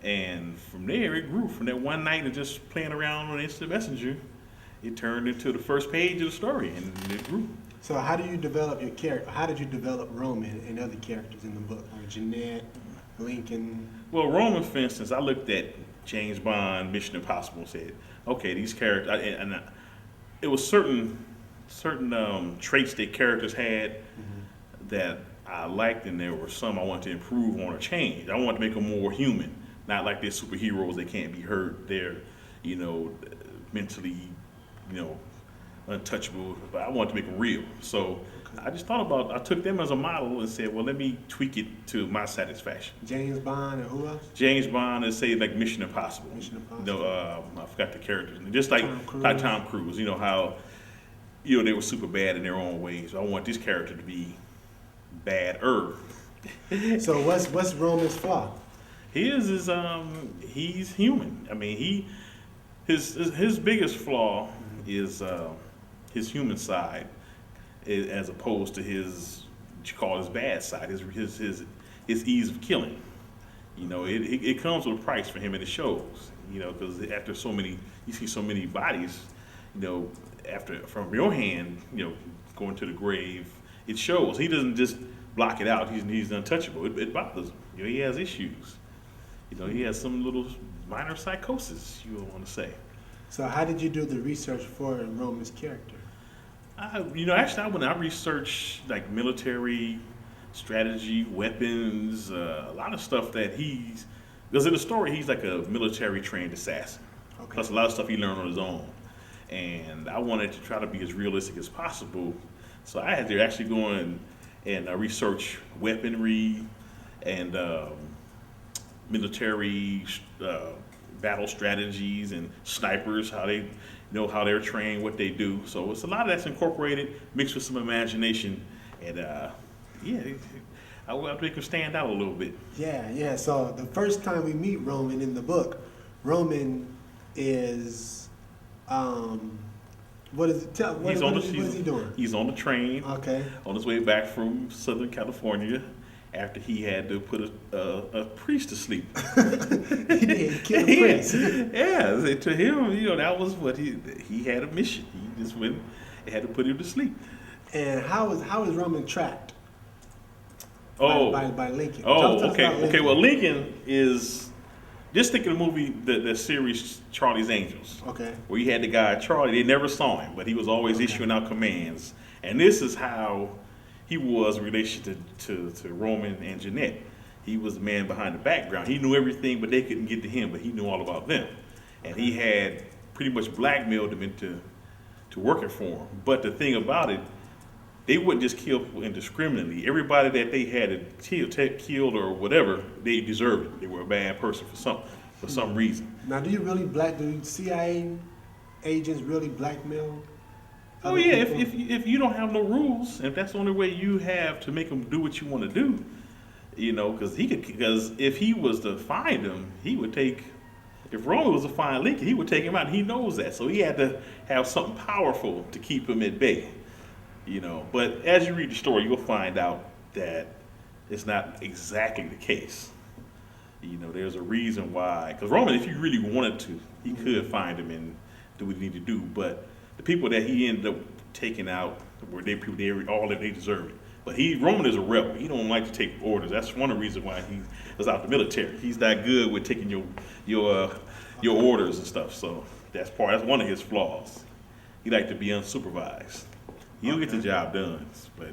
And from there, it grew. From that one night of just playing around on Instant Messenger, it turned into the first page of the story, and it grew. So how do you develop your character? How did you develop Roman and other characters in the book, like Jeanette, Lincoln? Well, Roman, for instance, I looked at James Bond, Mission Impossible, and said, okay, these characters, it was certain traits that characters had that I liked, and there were some I wanted to improve on or change. I wanted to make them more human, not like they're superheroes that can't be hurt. They're, mentally, untouchable, but I wanted to make them real. So I just I took them as a model and said, well, let me tweak it to my satisfaction. James Bond and who else? James Bond is say like Mission Impossible. Mission Impossible. I forgot the characters. Just like Tom Cruise, how they were super bad in their own ways. So I want this character to be bad-er. So what's Roman's flaw? His is he's human. I mean, his biggest flaw is his human side, as opposed to his what you call his bad side, his ease of killing. It comes with a price for him, and it shows. Because after you see so many bodies, after from your hand, going to the grave, it shows. He doesn't just block it out. He's untouchable. It bothers him. He has issues. He has some little minor psychosis, you would want to say. So how did you do the research for Roman's character? Actually, when I researched like military strategy, weapons, a lot of stuff that because in the story he's like a military trained assassin. Okay. Plus a lot of stuff he learned on his own. And I wanted to try to be as realistic as possible. So I had to actually go in and research weaponry and military battle strategies and snipers, how they're trained, what they do. So it's a lot of that's incorporated, mixed with some imagination, and I will make him stand out a little bit. Yeah. So the first time we meet Roman in the book, Roman is what is he doing? He's on the train. Okay. On his way back from Southern California, after he had to put a priest to sleep. He did kill a priest. Yeah, to him, that was what he had a mission. He just went and had to put him to sleep. And how is Roman tracked? By Lincoln. Okay. Well, Lincoln is just think of the movie, the series Charlie's Angels. Okay. Where you had the guy Charlie. They never saw him, but he was always issuing out commands. And this is how he was in relation to Roman and Jeanette. He was the man behind the background. He knew everything, but they couldn't get to him, but he knew all about them. And he had pretty much blackmailed them into working for him. But the thing about it, they wouldn't just kill people indiscriminately. Everybody that they had killed or whatever, they deserved it. They were a bad person for some reason. Now, do CIA agents really blackmail? Oh yeah, if you don't have no rules, if that's the only way you have to make them do what you want to do, because if he was to find him, he would take. If Roman was to find Lincoln, he would take him out. And he knows that, so he had to have something powerful to keep him at bay. But as you read the story, you'll find out that it's not exactly the case. There's a reason why. Because Roman, if he really wanted to, he could find him and do what he needed to do, but the people that he ended up taking out were people they deserved it. But Roman is a rebel. He don't like to take orders. That's one of the reasons why he was out the military. He's not good with taking your orders and stuff. So that's one of his flaws. He liked to be unsupervised. He'll get the job done, but